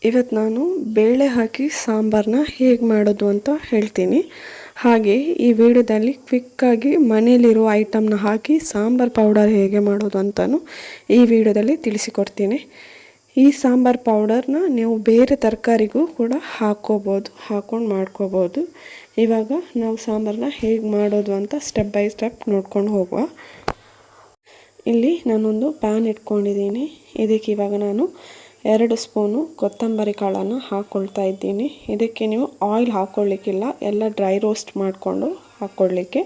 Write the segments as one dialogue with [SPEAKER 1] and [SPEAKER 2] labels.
[SPEAKER 1] ಇವತ್ತು ನಾನು ಬೇಳೆ ಹಾಕಿ ಸಾಂಬಾರನ್ನ ಹೇಗೆ ಮಾಡೋದು ಅಂತ ಹೇಳ್ತೀನಿ. ಹಾಗೆ ಈ ವಿಡಿಯೋದಲ್ಲಿ ಕ್ವಿಕ್ಕಾಗಿ ಮನೆಯಲ್ಲಿರುವ ಐಟಮ್ನ ಹಾಕಿ ಸಾಂಬಾರು ಪೌಡರ್ ಹೇಗೆ ಮಾಡೋದು ಅಂತಲೂ ಈ ವಿಡಿಯೋದಲ್ಲಿ ತಿಳಿಸಿಕೊಡ್ತೀನಿ. ಈ ಸಾಂಬಾರು ಪೌಡರ್ನ ನೀವು ಬೇರೆ ತರಕಾರಿಗೂ ಕೂಡ ಹಾಕ್ಕೊಂಡು ಮಾಡ್ಕೋಬೋದು. ಇವಾಗ ನಾವು ಸಾಂಬಾರನ್ನ ಹೇಗೆ ಮಾಡೋದು ಅಂತ ಸ್ಟೆಪ್ ಬೈ ಸ್ಟೆಪ್ ನೋಡ್ಕೊಂಡು ಹೋಗುವ. ಇಲ್ಲಿ ನಾನೊಂದು ಪ್ಯಾನ್ ಇಟ್ಕೊಂಡಿದ್ದೀನಿ. ಇದಕ್ಕೆ ಇವಾಗ ನಾನು 2 ಸ್ಪೂನು ಕೊತ್ತಂಬರಿ ಕಾಳನ್ನು ಹಾಕ್ಕೊಳ್ತಾ ಇದ್ದೀನಿ. ಇದಕ್ಕೆ ನೀವು ಆಯಿಲ್ ಹಾಕ್ಕೊಳ್ಳಿಕ್ಕಿಲ್ಲ, ಎಲ್ಲ ಡ್ರೈ ರೋಸ್ಟ್ ಮಾಡಿಕೊಂಡು ಹಾಕ್ಕೊಳ್ಳಿಕ್ಕೆ.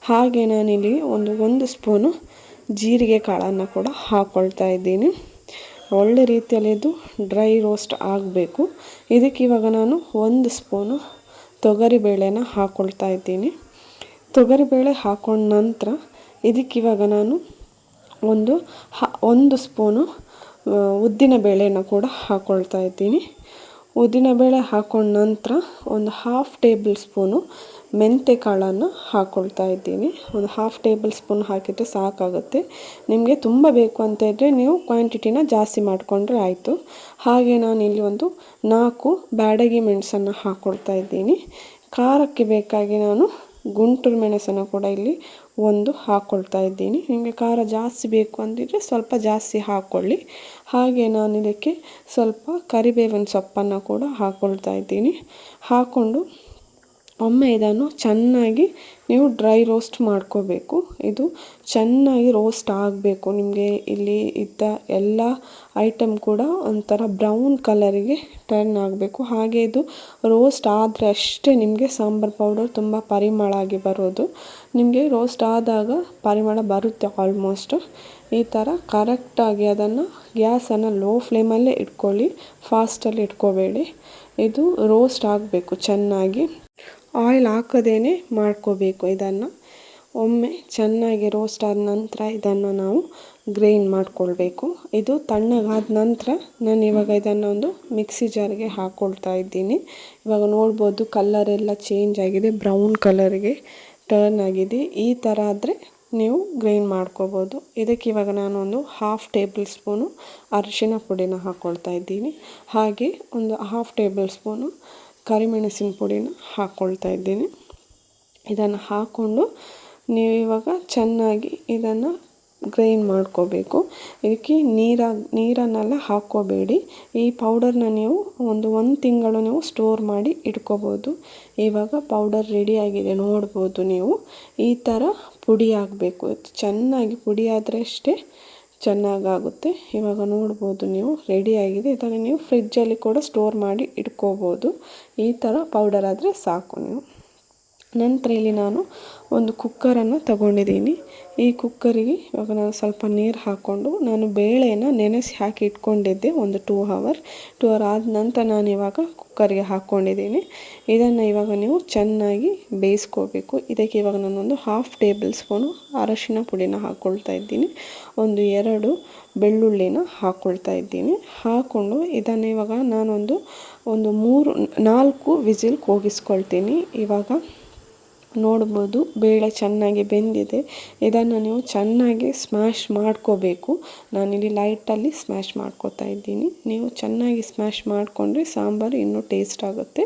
[SPEAKER 1] ಹಾಗೆ ನಾನಿಲ್ಲಿ ಒಂದು ಸ್ಪೂನು ಜೀರಿಗೆ ಕಾಳನ್ನು ಕೂಡ ಹಾಕ್ಕೊಳ್ತಾ ಇದ್ದೀನಿ. ಒಳ್ಳೆ ರೀತಿಯಲ್ಲಿ ಇದು ಡ್ರೈ ರೋಸ್ಟ್ ಆಗಬೇಕು. ಇದಕ್ಕೆ ಇವಾಗ ನಾನು 1 ಸ್ಪೂನು ತೊಗರಿಬೇಳೆನ ಹಾಕ್ಕೊಳ್ತಾ ಇದ್ದೀನಿ. ತೊಗರಿಬೇಳೆ ಹಾಕೊಂಡ ನಂತರ ಇದಕ್ಕಿವಾಗ ನಾನು ಒಂದು ಸ್ಪೂನು ಉದ್ದಿನ ಬೇಳೆನ ಕೂಡ ಹಾಕ್ಕೊಳ್ತಾ ಇದ್ದೀನಿ. ಉದ್ದಿನ ಬೇಳೆ ಹಾಕೊಂಡ ನಂತರ ಒಂದು 1/2 ಟೇಬಲ್ ಸ್ಪೂನು ಮೆಂತ್ಯ ಕಾಳನ್ನು ಹಾಕ್ಕೊಳ್ತಾ ಇದ್ದೀನಿ. ಒಂದು 1/2 ಟೇಬಲ್ ಸ್ಪೂನ್ ಹಾಕಿದರೆ ಸಾಕಾಗುತ್ತೆ. ನಿಮಗೆ ತುಂಬ ಬೇಕು ಅಂತ ಇದ್ದರೆ ನೀವು ಕ್ವಾಂಟಿಟಿನ ಜಾಸ್ತಿ ಮಾಡಿಕೊಂಡ್ರೆ ಆಯಿತು. ಹಾಗೆ ನಾನಿಲ್ಲಿ 4 ಬ್ಯಾಡಗಿ ಮೆಣಸನ್ನು ಹಾಕ್ಕೊಳ್ತಾ ಇದ್ದೀನಿ. ಖಾರಕ್ಕೆ ಬೇಕಾಗಿ ನಾನು ಗುಂಟೂರು ಮೆಣಸನ್ನು ಕೂಡ ಇಲ್ಲಿ 1 ಹಾಕ್ಕೊಳ್ತಾ ಇದ್ದೀನಿ. ನಿಮಗೆ ಖಾರ ಜಾಸ್ತಿ ಬೇಕು ಅಂದಿದ್ರೆ ಸ್ವಲ್ಪ ಜಾಸ್ತಿ ಹಾಕ್ಕೊಳ್ಳಿ. ಹಾಗೆ ನಾನು ಇದಕ್ಕೆ ಸ್ವಲ್ಪ ಕರಿಬೇವಿನ ಸೊಪ್ಪನ್ನು ಕೂಡ ಹಾಕ್ಕೊಳ್ತಾ ಇದ್ದೀನಿ. ಹಾಕ್ಕೊಂಡು ಒಮ್ಮೆ ಇದನ್ನು ಚೆನ್ನಾಗಿ ನೀವು ಡ್ರೈ ರೋಸ್ಟ್ ಮಾಡ್ಕೋಬೇಕು. ಇದು ಚೆನ್ನಾಗಿ ರೋಸ್ಟ್ ಆಗಬೇಕು. ನಿಮಗೆ ಇಲ್ಲಿ ಇದ್ದ ಎಲ್ಲ ಐಟಮ್ ಕೂಡ ಒಂಥರ ಬ್ರೌನ್ ಕಲರಿಗೆ ಟರ್ನ್ ಆಗಬೇಕು. ಹಾಗೆ ಇದು ರೋಸ್ಟ್ ಆದರೆ ಅಷ್ಟೇ ನಿಮಗೆ ಸಾಂಬಾರು ಪೌಡರ್ ತುಂಬ ಪರಿಮಳ ಆಗಿ ಬರೋದು. ನಿಮಗೆ ರೋಸ್ಟ್ ಆದಾಗ ಪರಿಮಳ ಬರುತ್ತೆ ಆಲ್ಮೋಸ್ಟ್. ಈ ಥರ ಕರೆಕ್ಟಾಗಿ ಅದನ್ನು ಗ್ಯಾಸನ್ನು ಲೋ ಫ್ಲೇಮಲ್ಲೇ ಇಟ್ಕೊಳ್ಳಿ, ಫಾಸ್ಟಲ್ಲಿ ಇಟ್ಕೋಬೇಡಿ. ಇದು ರೋಸ್ಟ್ ಆಗಬೇಕು ಚೆನ್ನಾಗಿ. ಆಯಿಲ್ ಹಾಕದೇನೆ ಮಾಡ್ಕೋಬೇಕು. ಇದನ್ನು ಒಮ್ಮೆ ಚೆನ್ನಾಗಿ ರೋಸ್ಟ್ ಆದ ನಂತರ ಇದನ್ನು ನಾವು ಗ್ರೈಂಡ್ ಮಾಡ್ಕೊಳ್ಬೇಕು. ಇದು ತಣ್ಣಗಾದ ನಂತರ ನಾನು ಇವಾಗ ಇದನ್ನು ಮಿಕ್ಸಿ ಜಾರ್ಗೆ ಹಾಕ್ಕೊಳ್ತಾ ಇದ್ದೀನಿ. ಇವಾಗ ನೋಡ್ಬೋದು ಕಲರೆಲ್ಲ ಚೇಂಜ್ ಆಗಿದೆ, ಬ್ರೌನ್ ಕಲರ್ಗೆ ಟರ್ನ್ ಆಗಿದೆ. ಈ ಥರ ಆದರೆ ನೀವು ಗ್ರೈಂಡ್ ಮಾಡ್ಕೋಬೋದು. ಇದಕ್ಕೆ ಇವಾಗ ನಾನು 1/2 ಟೇಬಲ್ ಸ್ಪೂನು ಅರಿಶಿನ ಪುಡಿನ ಹಾಕ್ಕೊಳ್ತಾ ಇದ್ದೀನಿ. ಹಾಗೆ 1/2 ಟೇಬಲ್ ಸ್ಪೂನು ಕರಿಮೆಣಸಿನ ಪುಡಿನ ಹಾಕ್ಕೊಳ್ತಾ ಇದ್ದೀನಿ. ಇದನ್ನು ಹಾಕ್ಕೊಂಡು ನೀವು ಇವಾಗ ಚೆನ್ನಾಗಿ ಇದನ್ನು ಗ್ರೈಂಡ್ ಮಾಡ್ಕೋಬೇಕು. ಇದಕ್ಕೆ ನೀರನ್ನೆಲ್ಲ ಹಾಕ್ಕೋಬೇಡಿ. ಈ ಪೌಡರ್ನ ನೀವು ಒಂದು ತಿಂಗಳು ನೀವು ಸ್ಟೋರ್ ಮಾಡಿ ಇಟ್ಕೋಬೋದು. ಇವಾಗ ಪೌಡರ್ ರೆಡಿಯಾಗಿದೆ ನೋಡ್ಬೋದು ನೀವು. ಈ ಥರ ಪುಡಿ ಆಗಬೇಕು. ಚೆನ್ನಾಗಿ ಪುಡಿ ಆದರೆ ಅಷ್ಟೇ ಚೆನ್ನಾಗಾಗುತ್ತೆ. ಇವಾಗ ನೋಡ್ಬೋದು ನೀವು ರೆಡಿಯಾಗಿದೆ. ಇದನ್ನು ನೀವು ಫ್ರಿಜ್ಜಲ್ಲಿ ಕೂಡ ಸ್ಟೋರ್ ಮಾಡಿ ಇಟ್ಕೋಬೋದು. ಈ ಥರ ಪೌಡರ್ ಆದರೆ ಸಾಕು ನೀವು. ನಂತರ ಇಲ್ಲಿ ನಾನು ಒಂದು ಕುಕ್ಕರನ್ನು ತಗೊಂಡಿದ್ದೀನಿ. ಈ ಕುಕ್ಕರಿಗೆ ಇವಾಗ ನಾನು ಸ್ವಲ್ಪ ನೀರು ಹಾಕ್ಕೊಂಡು ನಾನು ಬೇಳೆನ ನೆನೆಸಿ ಹಾಕಿ ಇಟ್ಕೊಂಡಿದ್ದೆ 2 ಅವರ್ ಆದ ನಂತರ ನಾನು ಇವಾಗ ಕುಕ್ಕರ್ಗೆ ಹಾಕ್ಕೊಂಡಿದ್ದೀನಿ. ಇದನ್ನು ಇವಾಗ ನೀವು ಚೆನ್ನಾಗಿ ಬೇಯಿಸ್ಕೋಬೇಕು. ಇದಕ್ಕೆ ಇವಾಗ ನಾನು 1/2 ಟೇಬಲ್ ಸ್ಪೂನು ಅರಶಿನ ಪುಡಿನ ಹಾಕ್ಕೊಳ್ತಾ ಇದ್ದೀನಿ. 2 ಬೆಳ್ಳುಳ್ಳಿನ ಹಾಕ್ಕೊಳ್ತಾ ಇದ್ದೀನಿ. ಹಾಕ್ಕೊಂಡು ಇದನ್ನು ಇವಾಗ ನಾನೊಂದು 3-4 ವಿಸಿಲ್ ಕೂಗಿಸ್ಕೊಳ್ತೀನಿ. ಇವಾಗ ನೋಡ್ಬೋದು ಬೇಳೆ ಚೆನ್ನಾಗಿ ಬೆಂದಿದೆ. ಇದನ್ನು ನೀವು ಚೆನ್ನಾಗಿ ಸ್ಮ್ಯಾಶ್ ಮಾಡ್ಕೋಬೇಕು. ನಾನಿಲ್ಲಿ ಲೈಟಲ್ಲಿ ಸ್ಮ್ಯಾಶ್ ಮಾಡ್ಕೋತಾ ಇದ್ದೀನಿ. ನೀವು ಚೆನ್ನಾಗಿ ಸ್ಮ್ಯಾಶ್ ಮಾಡಿಕೊಂಡ್ರೆ ಸಾಂಬಾರು ಇನ್ನೂ ಟೇಸ್ಟ್ ಆಗುತ್ತೆ.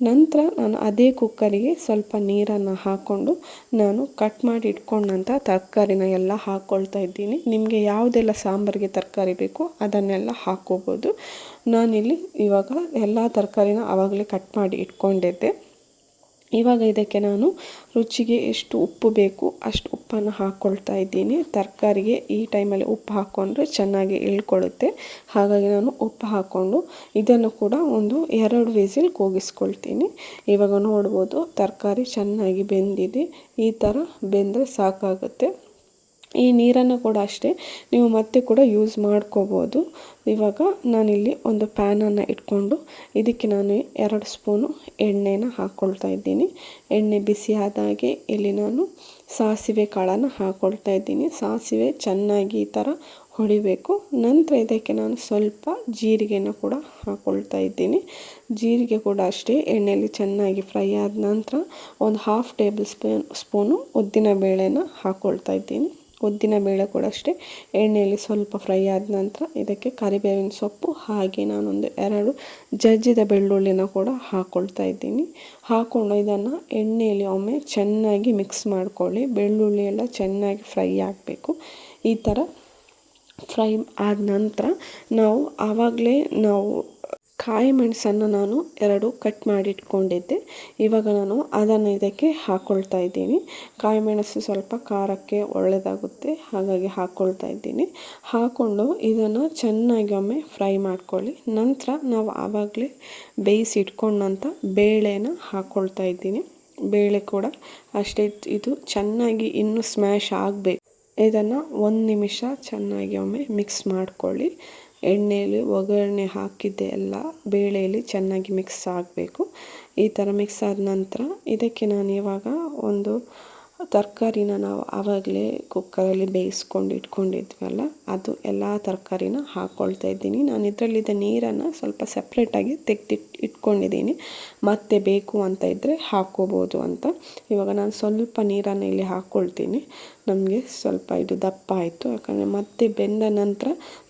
[SPEAKER 1] ನಂತರ ನಾನು ಅದೇ ಕುಕ್ಕರಿಗೆ ಸ್ವಲ್ಪ ನೀರನ್ನು ಹಾಕ್ಕೊಂಡು ನಾನು ಕಟ್ ಮಾಡಿ ಇಟ್ಕೊಂಡಂಥ ತರಕಾರಿನ ಎಲ್ಲ ಹಾಕ್ಕೊಳ್ತಾ ಇದ್ದೀನಿ. ನಿಮಗೆ ಯಾವುದೆಲ್ಲ ಸಾಂಬಾರಿಗೆ ತರಕಾರಿ ಬೇಕೋ ಅದನ್ನೆಲ್ಲ ಹಾಕ್ಕೋಬೋದು. ನಾನಿಲ್ಲಿ ಇವಾಗ ಎಲ್ಲ ತರಕಾರಿನ ಆವಾಗಲೇ ಕಟ್ ಮಾಡಿ ಇಟ್ಕೊಂಡಿದ್ದೆ. ಇವಾಗ ಇದಕ್ಕೆ ನಾನು ರುಚಿಗೆ ಎಷ್ಟು ಉಪ್ಪು ಬೇಕು ಅಷ್ಟು ಉಪ್ಪನ್ನು ಹಾಕ್ಕೊಳ್ತಾ ಇದ್ದೀನಿ. ತರಕಾರಿಗೆ ಈ ಟೈಮಲ್ಲಿ ಉಪ್ಪು ಹಾಕ್ಕೊಂಡ್ರೆ ಚೆನ್ನಾಗಿ ಇಳ್ಕೊಳ್ಳುತ್ತೆ. ಹಾಗಾಗಿ ನಾನು ಉಪ್ಪು ಹಾಕ್ಕೊಂಡು ಇದನ್ನು ಕೂಡ 2 ವಿಸಿಲ್ ಕೂಗಿಸ್ಕೊಳ್ತೀನಿ. ಇವಾಗ ನೋಡ್ಬೋದು ತರಕಾರಿ ಚೆನ್ನಾಗಿ ಬೆಂದಿದೆ. ಈ ಥರ ಬೆಂದರೆ ಸಾಕಾಗುತ್ತೆ. ಈ ನೀರನ್ನು ಕೂಡ ಅಷ್ಟೇ ನೀವು ಮತ್ತೆ ಕೂಡ ಯೂಸ್ ಮಾಡ್ಕೋಬೋದು. ಇವಾಗ ನಾನಿಲ್ಲಿ ಒಂದು ಪ್ಯಾನನ್ನು ಇಟ್ಕೊಂಡು ಇದಕ್ಕೆ ನಾನು 2 ಸ್ಪೂನು ಎಣ್ಣೆನ ಹಾಕ್ಕೊಳ್ತಾ ಇದ್ದೀನಿ. ಎಣ್ಣೆ ಬಿಸಿ ಆದಾಗೆ ಇಲ್ಲಿ ನಾನು ಸಾಸಿವೆ ಕಾಳನ್ನು ಹಾಕ್ಕೊಳ್ತಾ ಇದ್ದೀನಿ. ಸಾಸಿವೆ ಚೆನ್ನಾಗಿ ಈ ಥರ ಹೊಡಿಬೇಕು. ನಂತರ ಇದಕ್ಕೆ ನಾನು ಸ್ವಲ್ಪ ಜೀರಿಗೆನ ಕೂಡ ಹಾಕ್ಕೊಳ್ತಾ ಇದ್ದೀನಿ. ಜೀರಿಗೆ ಕೂಡ ಅಷ್ಟೇ ಎಣ್ಣೆಯಲ್ಲಿ ಚೆನ್ನಾಗಿ ಫ್ರೈ ಆದ ನಂತರ 1/2 ಟೇಬಲ್ ಸ್ಪೂನು ಉದ್ದಿನ ಬೇಳೆನ ಹಾಕ್ಕೊಳ್ತಾ ಇದ್ದೀನಿ. ಉದ್ದಿನ ಬೇಳೆ ಕೂಡ ಅಷ್ಟೇ ಎಣ್ಣೆಯಲ್ಲಿ ಸ್ವಲ್ಪ ಫ್ರೈ ಆದ ನಂತರ ಇದಕ್ಕೆ ಕರಿಬೇವಿನ ಸೊಪ್ಪು ಹಾಗೆ ನಾನೊಂದು 2 ಜಜ್ಜಿದ ಬೆಳ್ಳುಳ್ಳಿನ ಕೂಡ ಹಾಕ್ಕೊಳ್ತಾ ಇದ್ದೀನಿ. ಹಾಕ್ಕೊಂಡು ಇದನ್ನು ಎಣ್ಣೆಯಲ್ಲಿ ಒಮ್ಮೆ ಚೆನ್ನಾಗಿ ಮಿಕ್ಸ್ ಮಾಡ್ಕೊಳ್ಳಿ. ಬೆಳ್ಳುಳ್ಳಿ ಎಲ್ಲ ಚೆನ್ನಾಗಿ ಫ್ರೈ ಆಗಬೇಕು. ಈ ಥರ ಫ್ರೈ ಆದ ನಂತರ ನಾವು ಕಾಯಿ ಮೆಣಸನ್ನು ನಾನು 2 ಕಟ್ ಮಾಡಿ ಇಟ್ಕೊಂಡಿದ್ದೆ. ಇವಾಗ ನಾನು ಅದನ್ನು ಇದಕ್ಕೆ ಹಾಕ್ಕೊಳ್ತಾ ಇದ್ದೀನಿ. ಕಾಯಿ ಮೆಣಸು ಸ್ವಲ್ಪ ಖಾರಕ್ಕೆ ಒಳ್ಳೆಯದಾಗುತ್ತೆ, ಹಾಗಾಗಿ ಹಾಕ್ಕೊಳ್ತಾ ಇದ್ದೀನಿ. ಹಾಕ್ಕೊಂಡು ಇದನ್ನು ಚೆನ್ನಾಗಿ ಒಮ್ಮೆ ಫ್ರೈ ಮಾಡ್ಕೊಳ್ಳಿ. ನಂತರ ನಾವು ಆವಾಗಲೇ ಬೇಯಿಸಿ ಇಟ್ಕೊಂಡಂಥ ಬೇಳೆನ ಹಾಕ್ಕೊಳ್ತಾ ಇದ್ದೀನಿ. ಬೇಳೆ ಕೂಡ ಅಷ್ಟೇ, ಇದು ಚೆನ್ನಾಗಿ ಇನ್ನೂ ಸ್ಮ್ಯಾಶ್ ಆಗಬೇಕು. ಇದನ್ನು 1 ನಿಮಿಷ ಚೆನ್ನಾಗಿ ಒಮ್ಮೆ ಮಿಕ್ಸ್ ಮಾಡ್ಕೊಳ್ಳಿ. ಎಣ್ಣೆಯಲ್ಲಿ ಒಗ್ಗರಣೆ ಹಾಕಿದ್ದೆ ಎಲ್ಲ ಬೇಳೆಯಲ್ಲಿ ಚೆನ್ನಾಗಿ ಮಿಕ್ಸ್ ಆಗಬೇಕು. ಈ ಥರ ಮಿಕ್ಸ್ ಆದ ನಂತರ ಇದಕ್ಕೆ ನಾನು ಇವಾಗ ಒಂದು ತರಕಾರಿನ ನಾವು ಆವಾಗಲೇ ಕುಕ್ಕರಲ್ಲಿ ಬೇಯಿಸ್ಕೊಂಡು ಇಟ್ಕೊಂಡಿದ್ವಲ್ಲ, ಅದು ಎಲ್ಲ ತರಕಾರಿನ ಹಾಕ್ಕೊಳ್ತಾ ಇದ್ದೀನಿ. ನಾನು ಇದರಲ್ಲಿದ್ದ ನೀರನ್ನು ಸ್ವಲ್ಪ ಸಪ್ರೇಟಾಗಿ ಇಟ್ಕೊಂಡಿದ್ದೀನಿ. ಮತ್ತೆ ಬೇಕು ಅಂತ ಇದ್ದರೆ ಹಾಕ್ಕೋಬೋದು ಅಂತ. ಇವಾಗ ನಾನು ಸ್ವಲ್ಪ ನೀರನ್ನು ಇಲ್ಲಿ ಹಾಕ್ಕೊಳ್ತೀನಿ. ನಮಗೆ ಸ್ವಲ್ಪ ಇದು ದಪ್ಪ ಆಯಿತು, ಯಾಕಂದರೆ ಮತ್ತೆ ಬೆಂದ ನಂತರ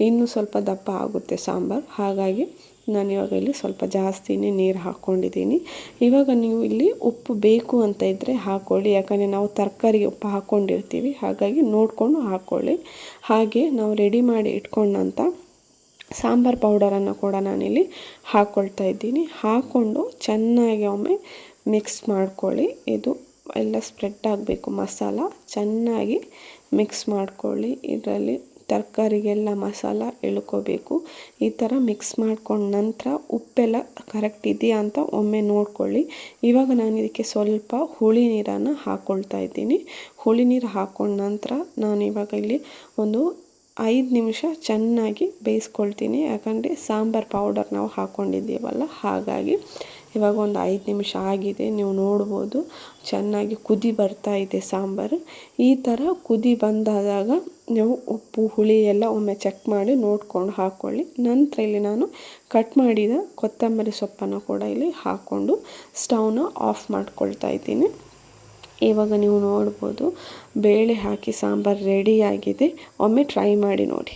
[SPEAKER 1] ಇನ್ನೂ ಸ್ವಲ್ಪ ದಪ್ಪ ಆಗುತ್ತೆ ಸಾಂಬಾರು. ಹಾಗಾಗಿ ನಾನು ಇವಾಗ ಇಲ್ಲಿ ಸ್ವಲ್ಪ ಜಾಸ್ತಿನೇ ನೀರು ಹಾಕ್ಕೊಂಡಿದ್ದೀನಿ. ಇವಾಗ ನೀವು ಇಲ್ಲಿ ಉಪ್ಪು ಬೇಕು ಅಂತ ಇದ್ದರೆ ಹಾಕ್ಕೊಳ್ಳಿ, ಯಾಕಂದರೆ ನಾವು ತರಕಾರಿಗೆ ಉಪ್ಪು ಹಾಕ್ಕೊಂಡಿರ್ತೀವಿ, ಹಾಗಾಗಿ ನೋಡಿಕೊಂಡು ಹಾಕ್ಕೊಳ್ಳಿ. ಹಾಗೆ ನಾವು ರೆಡಿ ಮಾಡಿ ಇಟ್ಕೊಂಡಂಥ ಸಾಂಬಾರು ಪೌಡರನ್ನು ಕೂಡ ನಾನಿಲ್ಲಿ ಹಾಕ್ಕೊಳ್ತಾ ಇದ್ದೀನಿ. ಹಾಕ್ಕೊಂಡು ಚೆನ್ನಾಗಿ ಒಮ್ಮೆ ಮಿಕ್ಸ್ ಮಾಡ್ಕೊಳ್ಳಿ. ಇದು ಎಲ್ಲ ಸ್ಪ್ರೆಡ್ ಆಗಬೇಕು, ಮಸಾಲ ಚೆನ್ನಾಗಿ ಮಿಕ್ಸ್ ಮಾಡ್ಕೊಳ್ಳಿ. ಇದರಲ್ಲಿ ತರಕಾರಿಗೆಲ್ಲ ಮಸಾಲ ಎಳ್ಕೋಬೇಕು. ಈ ಥರ ಮಿಕ್ಸ್ ಮಾಡ್ಕೊಂಡ ನಂತರ ಉಪ್ಪೆಲ್ಲ ಕರೆಕ್ಟ್ ಇದೆಯಾ ಅಂತ ಒಮ್ಮೆ ನೋಡ್ಕೊಳ್ಳಿ. ಇವಾಗ ನಾನು ಇದಕ್ಕೆ ಸ್ವಲ್ಪ ಹುಳಿ ನೀರನ್ನು ಹಾಕ್ಕೊಳ್ತಾ ಇದ್ದೀನಿ. ಹುಳಿ ನೀರು ಹಾಕ್ಕೊಂಡ ನಂತರ ನಾನು ಇವಾಗ ಇಲ್ಲಿ ಒಂದು 5 ನಿಮಿಷ ಚೆನ್ನಾಗಿ ಬೇಯಿಸ್ಕೊಳ್ತೀನಿ, ಯಾಕಂದರೆ ಸಾಂಬಾರು ಪೌಡರ್ ನಾವು ಹಾಕ್ಕೊಂಡಿದ್ದೀವಲ್ಲ, ಹಾಗಾಗಿ ಇವಾಗ ಒಂದು 5 ನಿಮಿಷ ಆಗಿದೆ. ನೀವು ನೋಡ್ಬೋದು ಚೆನ್ನಾಗಿ ಕುದಿ ಬರ್ತಾ ಇದೆ ಸಾಂಬಾರು. ಈ ಥರ ಕುದಿ ಬಂದಾದಾಗ ನೀವು ಉಪ್ಪು ಹುಳಿ ಎಲ್ಲ ಒಮ್ಮೆ ಚೆಕ್ ಮಾಡಿ ನೋಡ್ಕೊಂಡು ಹಾಕ್ಕೊಳ್ಳಿ. ನಂತರ ಇಲ್ಲಿ ನಾನು ಕಟ್ ಮಾಡಿದ ಕೊತ್ತಂಬರಿ ಸೊಪ್ಪನ್ನು ಕೂಡ ಇಲ್ಲಿ ಹಾಕ್ಕೊಂಡು ಸ್ಟವ್ನ ಆಫ್ ಮಾಡ್ಕೊಳ್ತಾ ಇದ್ದೀನಿ. ಇವಾಗ ನೀವು ನೋಡ್ಬೋದು ಬೇಳೆ ಹಾಕಿ ಸಾಂಬಾರು ರೆಡಿಯಾಗಿದೆ. ಒಮ್ಮೆ ಟ್ರೈ ಮಾಡಿ ನೋಡಿ.